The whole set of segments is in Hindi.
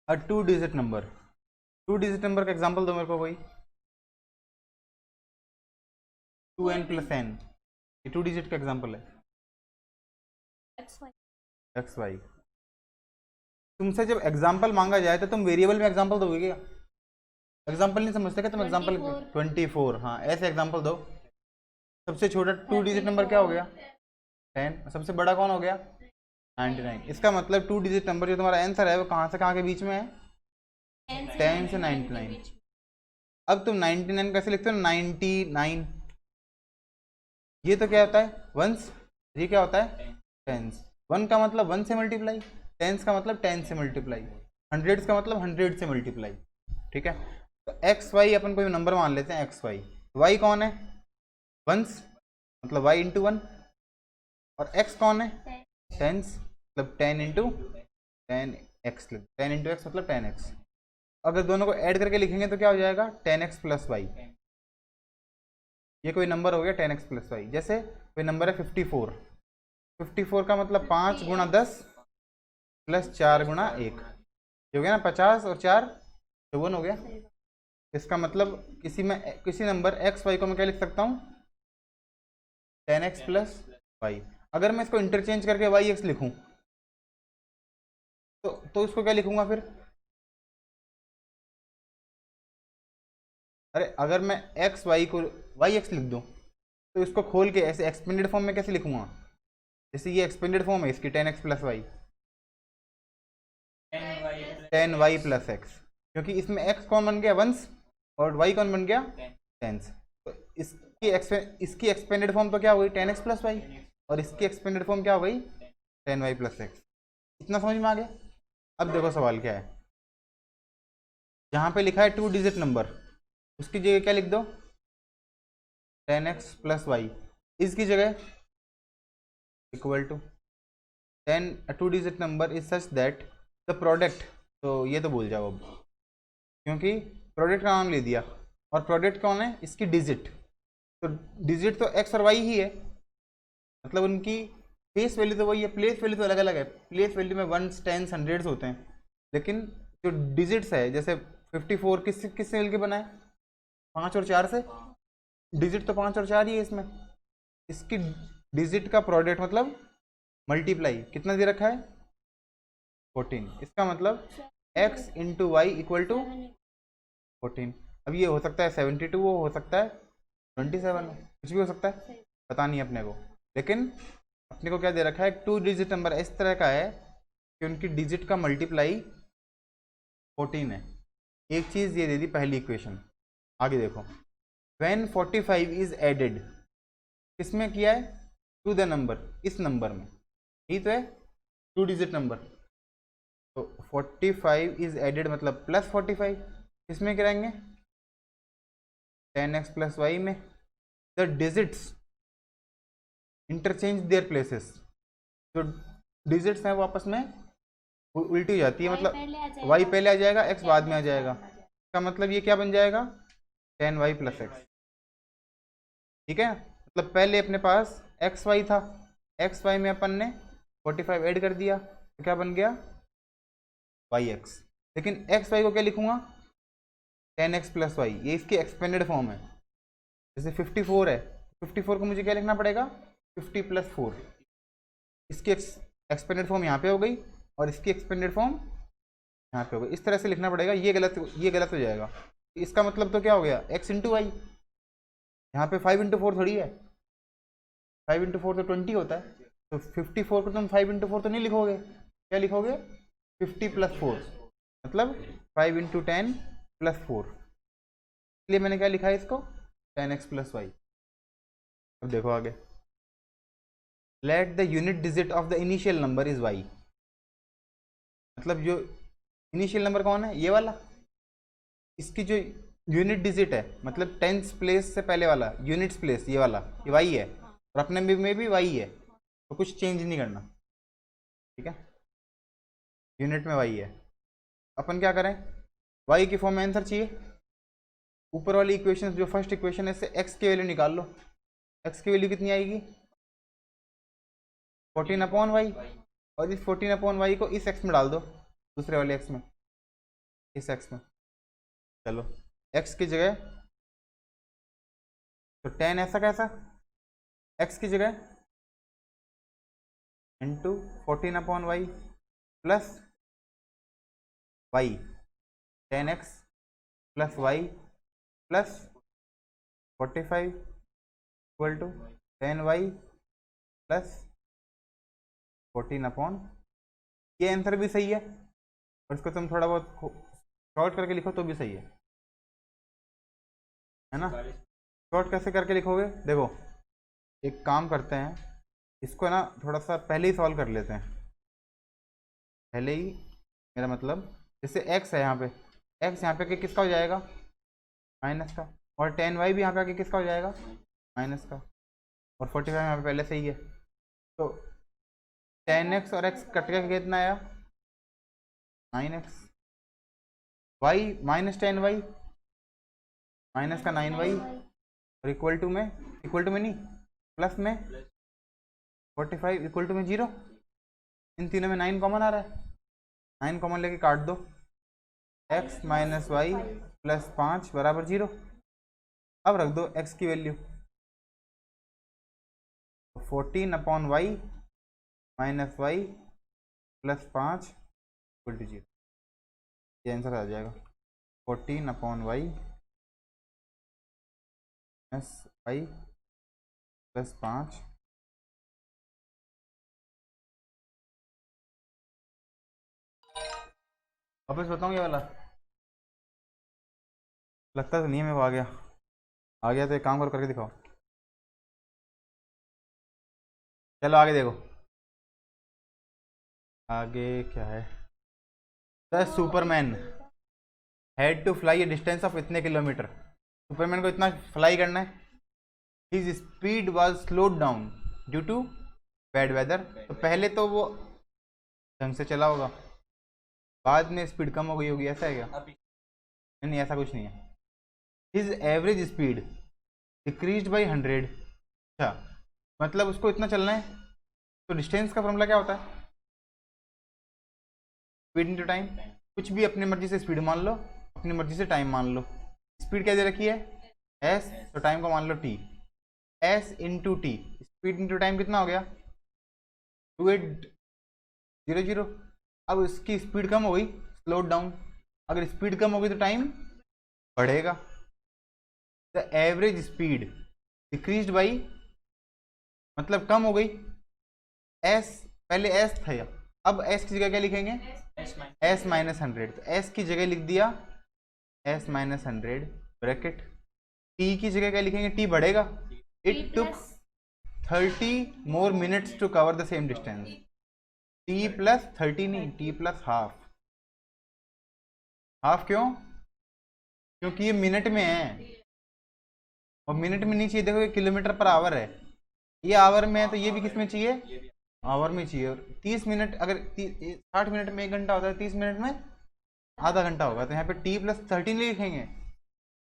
To digit number. Two digit number का एग्जांपल दो मेरे को कोई। 2n+n, ये टू डिजिट का एग्जांपल है। X Y. तुमसे जब एग्जांपल मांगा जाए तो तुम वेरिएबल में एग्जांपल दोगे क्या? एग्जांपल नहीं समझते क्या तुम? एग्जांपल 24, हाँ ऐसे एग्जांपल दो। सबसे छोटा टू डिजिट नंबर क्या हो गया? 10। सबसे बड़ा कौन हो गया? 99। इसका मतलब टू डिजिट नंबर जो तुम्हारा आंसर है वो कहाँ से कहाँ के बीच में है? 10 से 99। अब तुम 99 कैसे लिखते हो? 99। ये तो क्या होता है? वंस। ये क्या होता है? टेंस। 1 का मतलब 1 से मल्टीप्लाई, टेंस का मतलब 10 से मल्टीप्लाई, हंड्रेड्स का मतलब 100 से मल्टीप्लाई। ठीक है, तो एक्स वाई अपन कोई नंबर मान लेते हैं एक्स वाई। वाई कौन है? वंस, मतलब वाई इंटू 1। और एक्स कौन है? टेंस, मतलब 10 इंटू 10x। 10 इंटू एक्स मतलब 10x। अगर दोनों को ऐड करके लिखेंगे तो क्या हो जाएगा? 10x plus Y. ये कोई नंबर हो गया 10x प्लस वाई। जैसे कोई नंबर है 54। 54 का मतलब 5 गुणा 10 प्लस 4 गुणा 1, हो गया ना 50, और 4 54 हो गया। इसका मतलब किसी नंबर एक्स वाई को मैं क्या लिख सकता हूँ? 10x plus Y. अगर मैं इसको इंटरचेंज करके वाई एक्स लिखूँ तो इसको क्या लिखूंगा फिर? अरे अगर मैं एक्स वाई को वाई एक्स लिख दूँ तो इसको खोल के ऐसे एक्सपेंडेड फॉर्म में कैसे लिखूंगा? जैसे ये एक्सपेंडेड फॉर्म है इसकी 10x plus Y, 10y plus x, क्योंकि इसमें x कौन बन गया? वंस, और y कौन बन गया? टेंस। तो इसकी एक्सपेंडेड फॉर्म तो क्या हो गई? 10x प्लस वाई, और इसकी एक्सपेंडेड फॉर्म क्या हो गई? 10y plus x. इतना समझ में आ गया? अब देखो सवाल क्या है। जहाँ पे लिखा है टू डिजिट नंबर, उसकी जगह क्या लिख दो? 10x plus Y. इसकी जगह equal to 10 two digit number is such that the product. तो ये तो भूल जाओ अब, क्योंकि प्रोडक्ट का नाम ले दिया, और प्रोडक्ट कौन है? इसकी डिजिट। तो डिजिट तो एक्स और वाई ही है, मतलब उनकी फेस वैल्यू तो वही है, प्लेस वैल्यू तो अलग अलग है। प्लेस वैल्यू में वंस, टेंस, हंड्रेड्स होते हैं, लेकिन जो डिजिट्स है, जैसे 54 किससे मिलकर बना है? 5 और 4 से। डिजिट तो 5 और 4 ही है इसमें। इसकी डिजिट का प्रोडक्ट मतलब मल्टीप्लाई कितना दे रखा है? 14। इसका मतलब x into Y equal to 14। अब ये हो सकता है 72, वो हो सकता है 27, कुछ भी हो सकता है, पता नहीं अपने को। लेकिन अपने को क्या दे रखा है? टू डिजिट नंबर इस तरह का है कि उनकी डिजिट का मल्टीप्लाई 14 है। एक चीज़ ये दे दी पहली इक्वेशन। आगे देखो, व्हेन 45 इज एडेड, किसमें किया है? टू द नंबर, इस नंबर में, यही तो है टू डिजिट नंबर। तो 45 इज एडेड मतलब प्लस 45, किसमें कराएंगे? 10x प्लस वाई में। The digits interchange their places. जो डिजिट्स हैं वो आपस में उल्टी हो जाती है, मतलब y पहले आ जाएगा, x बाद में आ जाएगा। इसका मतलब ये क्या बन जाएगा? 10y plus x. ठीक है, मतलब पहले अपने पास एक्स वाई था, एक्स वाई में अपन ने 45 ऐड कर दिया, तो क्या बन गया? Y X. लेकिन एक्स वाई को क्या लिखूंगा? 10x प्लस वाई, ये इसकी एक्सपेंडेड फॉर्म है। जैसे 54 है, 54 को मुझे क्या लिखना पड़ेगा? 50 प्लस 4। इसकी एक्सपेंडेड फॉर्म यहाँ पे हो गई, और इसकी एक्सपेंडेड फॉर्म यहाँ पे हो गई। इस तरह से लिखना पड़ेगा, ये गलत हो जाएगा। इसका मतलब तो क्या हो गया? x into Y. यहाँ पे 5 इंटू 4 थोड़ी है, 5 इंटू 4 तो 20 होता है। तो 54 को तुम 5 इंटू 4 तो नहीं लिखोगे, क्या लिखोगे? 50 प्लस 4, मतलब 5 इंटू 10 प्लस 4। इसलिए मैंने क्या लिखा है इसको? 10x plus Y. अब देखो आगे, let the unit digit of the initial number is Y. मतलब जो इनिशियल नंबर कौन है? ये वाला। इसकी जो यूनिट डिजिट है, मतलब टेंस प्लेस से पहले वाला यूनिट्स प्लेस, ये वाला, ये वाई है, और अपने में भी वाई है, तो कुछ चेंज नहीं करना। ठीक है, यूनिट में वाई है। अपन क्या करें? वाई की फॉर्म में आंसर चाहिए। ऊपर वाली इक्वेशन, जो फर्स्ट इक्वेशन है, इससे एक्स की वैल्यू निकाल लो। एक्स की वैल्यू कितनी आएगी? 14 अपॉन वाई, और इस 14 अपॉन वाई को इस एक्स में डाल दो, दूसरे वाले एक्स में। इस x में। चलो x की जगह तो tan ऐसा कैसा, x की जगह into 14/y plus y, tan x plus y plus 45 equal to tan y plus 14 ये आंसर भी सही है, और इसको तुम थोड़ा बहुत शॉर्ट करके लिखो तो भी सही है ना। शॉर्ट कैसे करके लिखोगे, देखो एक काम करते हैं, इसको ना थोड़ा सा पहले ही सॉल्व कर लेते हैं, पहले ही, मेरा मतलब जैसे x है यहाँ पे, x यहाँ पे आके किसका हो जाएगा, माइनस का, और tan y भी यहाँ पे आके किसका हो जाएगा, माइनस का, और 45 यहाँ पे पहले से ही है, तो tan x और x कट के कितना आया 9x, y minus tan y minus का 9y, और इक्वल टू में नहीं प्लस में 45 इक्वल टू में 0, इन तीनों में 9 कॉमन आ रहा है, 9 कॉमन लेके काट दो, x माइनस वाई प्लस 5 बराबर 0। अब रख दो x की value, 14/y minus Y plus 5 equal to 0, ये आंसर आ जाएगा 14/y माइनस वाई प्लस 5। वापस बताऊँ ये वाला, लगता तो नहीं है मेरे को, आ गया तो एक काम करके दिखाओ। चलो आगे देखो, आगे क्या है, the Superman had to fly a distance of इतने किलोमीटर, सुपरमैन को इतना फ्लाई करना है, his speed was slowed down due to bad weather, तो पहले तो वो ढंग से चला होगा, बाद में स्पीड कम हो गई होगी, ऐसा है क्या, नहीं ऐसा कुछ नहीं है। His average speed decreased by 100, अच्छा मतलब उसको इतना चलना है, तो डिस्टेंस का फॉर्मूला क्या होता है, स्पीड इंटू टाइम, कुछ भी अपनी मर्जी से स्पीड मान लो, अपनी मर्जी से टाइम मान लो, स्पीड क्या दे रखी है s, तो टाइम को मान लो t, s into T, speed into time कितना हो गया 2800, अब इसकी स्पीड कम हो गई, स्लो डाउन, अगर स्पीड कम हो गई तो टाइम बढ़ेगा, the average speed decreased by, मतलब कम हो गई, s पहले s था, अब s की जगह क्या लिखेंगे s माइनस 100, तो s की जगह लिख दिया s माइनस 100 ब्रैकेट, t की जगह क्या लिखेंगे, t बढ़ेगा, it took 30 more minutes to cover the same distance, t plus 30 नहीं, t प्लस हाफ, हाफ क्यों, क्योंकि ये मिनट में है, और मिनट में नहीं चाहिए, देखो ये किलोमीटर पर आवर है, ये आवर में है, तो ये भी किस में चाहिए, आवर में चाहिए, और 30 मिनट, अगर 60 मिनट में 1 घंटा होता है, 30 मिनट में आधा घंटा होगा, तो यहाँ पे t प्लस 30 नहीं लिखेंगे,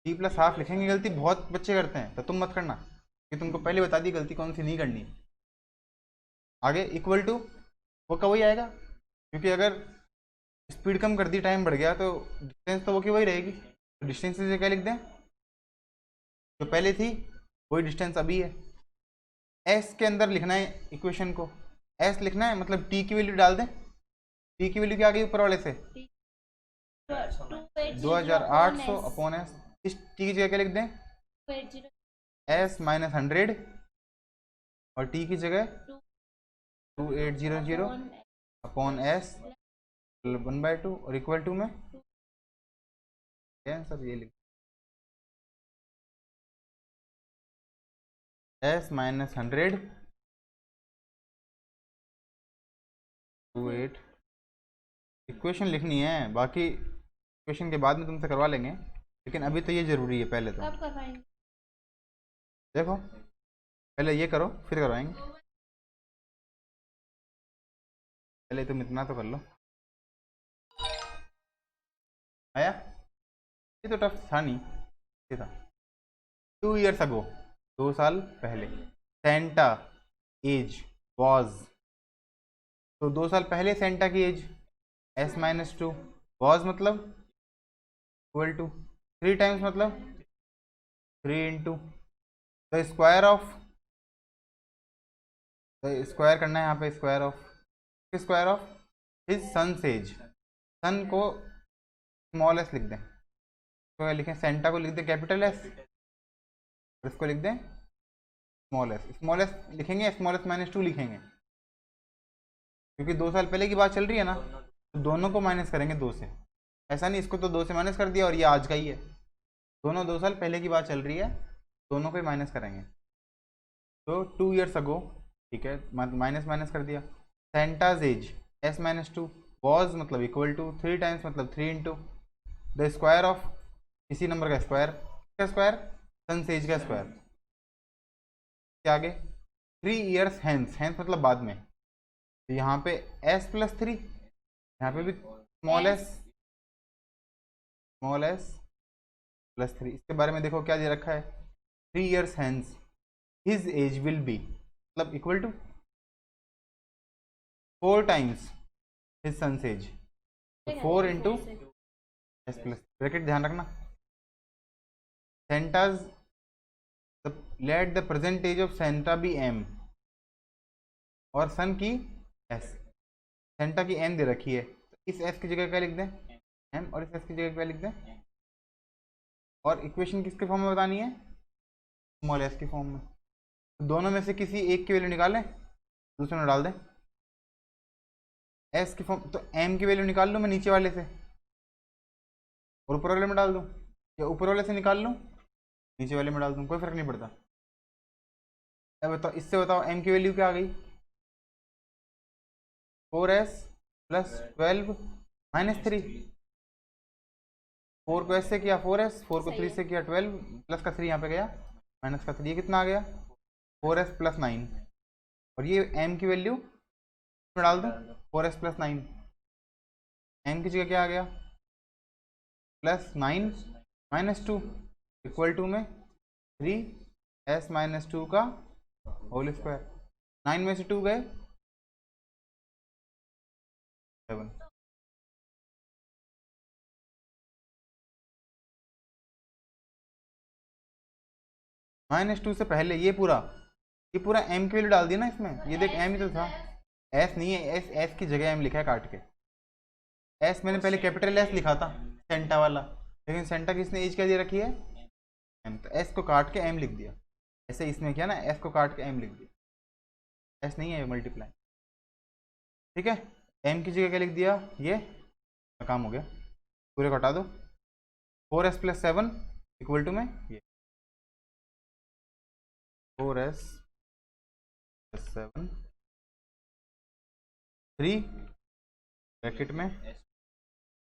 t प्लस हाफ लिखेंगे, गलती बहुत बच्चे करते हैं, तो तुम मत करना, कि तुमको पहले बता दी गलती कौन सी नहीं करनी। आगे इक्वल टू, वो कब ही आएगा, क्योंकि अगर स्पीड कम कर दी टाइम बढ़ गया, तो डिस्टेंस तो वो की वही रहेगी, तो डिस्टेंस से क्या लिख दें, जो पहले थी वही डिस्टेंस अभी है, s के अंदर लिखना है इक्वेशन को, s लिखना है, मतलब t की वैल्यू डाल दें, t की वैल्यू क्या आ गई ऊपर वाले से 2800 अपॉन s, इस t की जगह क्या लिख दें s माइनस 100, और t की जगह 2800 अपॉन s 1/2, और इक्वल टू में क्या आंसर, ये लिख s माइनस 100 28, इक्वेशन लिखनी है, बाकी इक्वेशन के बाद में तुमसे करवा लेंगे, लेकिन अभी तो ये जरूरी है, पहले तो देखो, पहले ये करो फिर करवाएंगे, पहले तुम इतना तो कर लो, आया, ये तो टफ था नहीं, ये था 2 years ago, 2 साल पहले, सेंटा एज वॉज, तो 2 साल पहले सेंटा की एज s-2, वॉज मतलब इक्वल टू 3 टाइम्स मतलब 3 into the square of, square करना है यहाँ पे, square of his son's age. Son को स्मॉल एस लिख दें, तो लिखें सेंटा को लिख दें कैपिटल एस, और इसको लिख दें स्मॉल एस। स्मॉल एस लिखेंगे, स्मॉल एस माइनस 2 लिखेंगे, क्योंकि 2 साल पहले की बात चल रही है ना, तो दोनों को माइनस करेंगे 2 से। ऐसा नहीं इसको तो 2 से माइनस कर दिया और ये आज का ही है, दोनों 2 साल पहले की बात चल रही है, दोनों को ही माइनस करेंगे। तो 2 ईयर्स अगो, ठीक है, माइनस माइनस कर दिया। Santa's age S minus 2 was मतलब इक्वल टू 3 टाइम्स मतलब 3 इंटू द स्क्वायर ऑफ इसी नंबर का स्क्वायर, क्या स्क्वायर, सन्स एज का स्क्वायर। क्या आगे 3 ईयर्स हैंस, हैंस मतलब बाद में, तो यहाँ पे s प्लस 3, यहाँ पे भी स्मॉल एस प्लस 3। इसके बारे में देखो क्या दे रखा है, 3 years hence his age will be मतलब equal to 4 times his son's age, 4 into S plus, bracket ध्यान रखना। Santa's let the present age of Santa be m और सन की s। सेंटा की m दे रखी है, तो इस s की जगह क्या लिख दें m, और इस s की जगह क्या लिख दें, और इक्वेशन किसके फॉर्म में बतानी है, स्मॉल s के फॉर्म में। तो दोनों में से किसी एक की वैल्यू निकालें, दूसरे में डाल दें s की फॉर्म, तो m की वैल्यू निकाल लूँ मैं नीचे वाले से और ऊपर वाले में डाल दूँ, या ऊपर वाले से निकाल लूँ नीचे वाले में डाल दूँ, कोई फर्क नहीं पड़ता। अब बताओ, इससे बताओ m की वैल्यू क्या आ गई, 4s प्लस 12 माइनस 3। 4 को s से किया 4s, 4 को 3 से किया 12, प्लस का 3 यहाँ पे गया, माइनस का 3, ये कितना आ गया 4s प्लस 9। और ये m की वैल्यू इसमें डाल दूँ 4s प्लस 9, m की जगह क्या आ गया प्लस 9 माइनस 2 इक्वल टू में 3s माइनस 2 का होल स्क्वायर। 9 में से 2 गए 7। माइनस 2 से पहले ये पूरा m की वैल्यू डाल दी ना इसमें, ये देख m ही तो था, s नहीं है, s की जगह m लिखा है काट के। s मैंने पहले कैपिटल S लिखा था सेंटा वाला, लेकिन सेंटा की इसने एज क्या दे रखी है m, तो s को काट के m लिख दिया। ऐसे इसमें किया ना, s को काट के m लिख दिया, s नहीं है मल्टीप्लाई, ठीक है। m की जगह क्या लिख दिया, ये काम हो गया, पूरे को हटा दो। 4s प्लस 7 इक्वल टू में ये 4s प्लस 7 3 ब्रैकेट में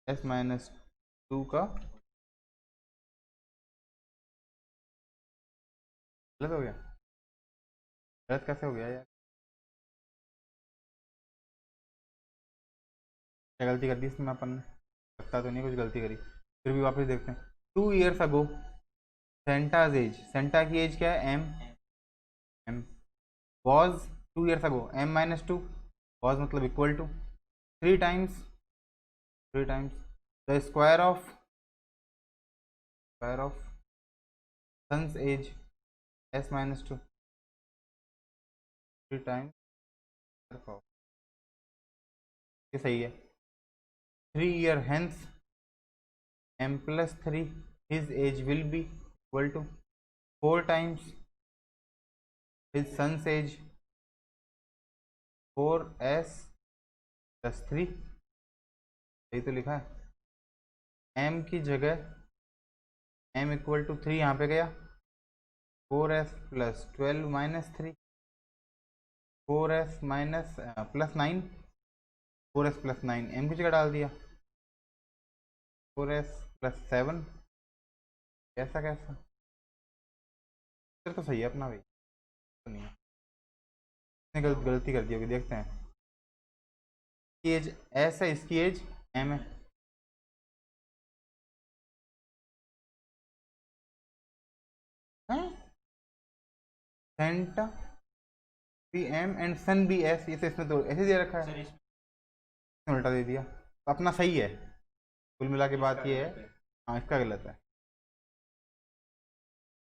s माइनस 2 का, गलत हो गया, गलत कैसे हो गया यार, क्या गलती कर दी इसमें अपन ने, लगता तो नहीं कुछ गलती करी, फिर भी वापस देखते हैं। 2 years ago Santa's age, Santa की एज क्या है m was 2 years ago m minus 2 was मतलब equal to 3 times the square of son's age s minus 2, 3 times, ये सही है। 3 year hence m plus 3 his age will be equal to 4 times his son's age 4s plus 3, यही तो लिखा है। m की जगह m इक्वल टू 3 यहाँ पे गया, 4s plus 12 minus 3, 4s minus plus 9, 4s plus 9 m की जगह डाल दिया, 4s प्लस 7, कैसा कैसा, फिर तो सही है अपना भाई, तो नहीं है, इसने गलती कर दी होगी, देखते हैं। इसकी एज s है, इसकी एज m है, Santa be m and son be s, ये तो इसमें तो ऐसे दे रखा है, इसने उल्टा दे दिया, तो अपना सही है। कुल मिला के बात ये है हाँ इसका गलत है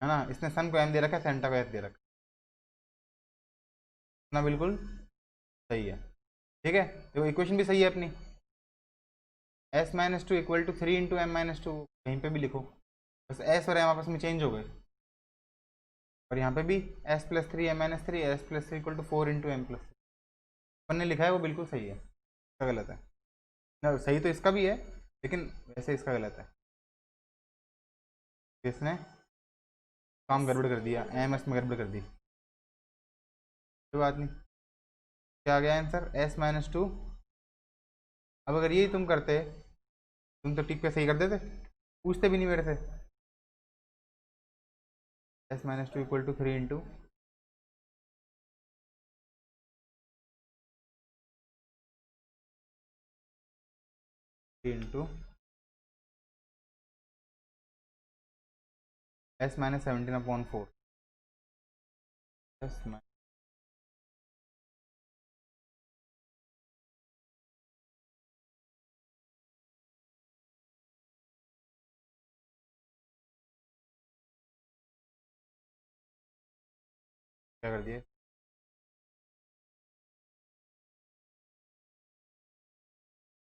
ना। इसने सन को एम दे रखा है, सेंटा को एस दे रखा है ना, बिल्कुल सही है। ठीक है, देखो इक्वेशन भी सही है अपनी। S minus two equal to 3 into M minus two, कहीं पे भी लिखो, बस एस और एम आपस में चेंज हो गए। और यहाँ पे भी S plus three M minus three, S plus three equal to 4 into M plus, अपन ने लिखा है वो बिल्कुल सही है, इसका गलत है ना। सही तो इसका भी है, लेकिन वैसे इसका गलत है। इसने काम गड़बड़ कर दिया, एम एस में गड़बड़ कर दी, कोई बात नहीं। क्या आ गया आंसर, एस माइनस टू। अब अगर यही तुम करते, तुम तो टिक पे सही कर देते, पूछते भी नहीं मेरे से। S minus two equal to 3 into S minus 17/4। S क्या कर दिए,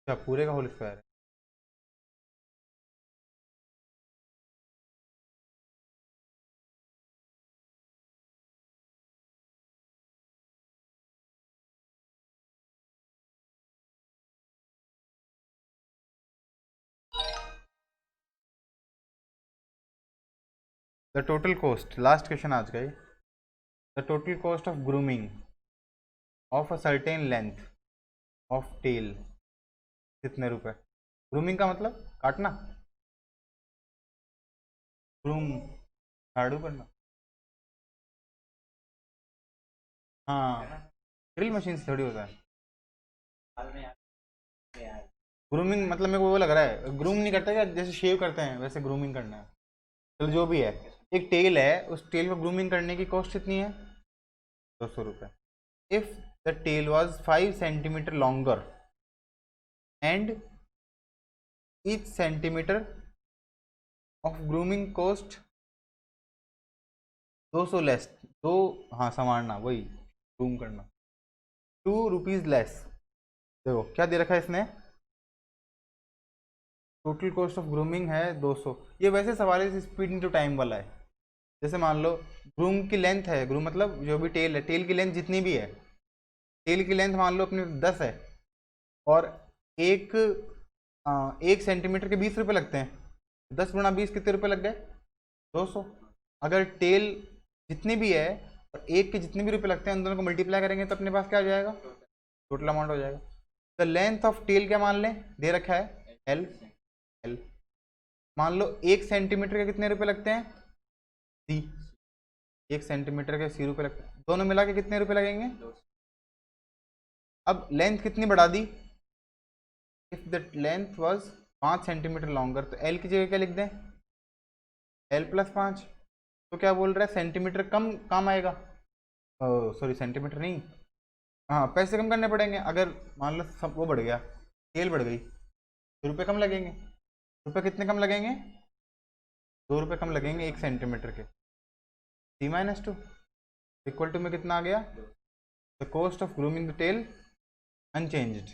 क्या पूरे का होल स्क्वायर है। The total cost, last question आज का ही। The total cost of grooming of a certain length of tail, कितने रुपए। ग्रूमिंग का मतलब काटना, ग्रूम झाड़ू करना। हाँ, ड्रिल मशीन से थोड़ी होता है। ग्रूमिंग मतलब मेरे को वो लग रहा है, ग्रूम नहीं करते क्या, जैसे शेव करते हैं वैसे ग्रूमिंग करना है। चलो जो भी है, एक टेल है, उस टेल को ग्रूमिंग करने की कॉस्ट कितनी है, 200 रुपये। If the tail was 5 centimetre longer and each centimetre of grooming cost 200 less, दो, हाँ संवारना वही ग्रूम करना, 2 रुपीज लेस। देखो क्या दे रखा है इसने, टोटल कॉस्ट ऑफ ग्रूमिंग है 200। ये वैसे सवाल है स्पीड इंटू टाइम वाला है। जैसे मान लो ग्रूम की लेंथ है, ग्रूम मतलब जो भी टेल है, टेल की लेंथ जितनी भी है, टेल की लेंथ मान लो अपनी 10 है, और एक 1 सेंटीमीटर के 20 रुपये लगते हैं, 10 × 20 कितने रुपये लग गए, 200। अगर टेल जितनी भी है और एक के जितने भी रुपये लगते हैं, उन दोनों को मल्टीप्लाई करेंगे तो अपने पास क्या आ जाएगा, टोटल अमाउंट हो जाएगा। द लेंथ ऑफ टेल क्या मान लें, दे रखा है एल। एल मान लो 1 सेंटीमीटर के कितने रुपये लगते हैं, सी। 1 सेंटीमीटर के 80 रुपये लगते हैं, दोनों मिला के कितने रुपये लगेंगे। अब लेंथ कितनी बढ़ा दी, if the length was 5 centimetre longer, तो एल की जगह क्या लिख दें, L+5। तो क्या बोल रहा है, सेंटीमीटर कम काम आएगा, सॉरी सेंटीमीटर नहीं, हाँ पैसे कम करने पड़ेंगे। अगर मान लो सब वो बढ़ गया, टेल बढ़ गई, तो रुपये कम लगेंगे। रुपये कितने कम लगेंगे, 2 रुपये कम लगेंगे 1 सेंटीमीटर के। C-2 इक्वल टू में कितना आ गया, the cost of grooming the tail unchanged,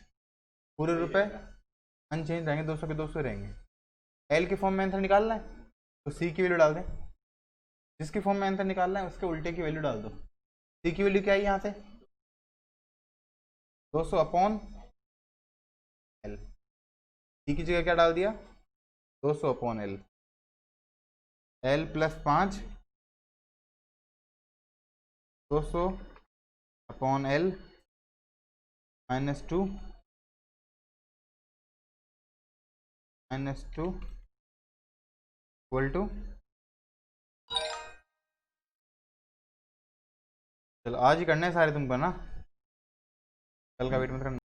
पूरे रुपए अनचेंज रहेंगे, 200 के 200 रहेंगे। एल के फॉर्म में आंसर निकालना है तो सी की वैल्यू डाल दें, जिसकी फॉर्म में आंसर निकालना है उसके उल्टे की वैल्यू डाल दो। सी की वैल्यू क्या है यहाँ से, 200/L। सी की जगह क्या डाल दिया, 200/L। L+5 200/L -2 equal to, चलो आज ही करना है सारे तुमको ना, कल का वेट मत करना।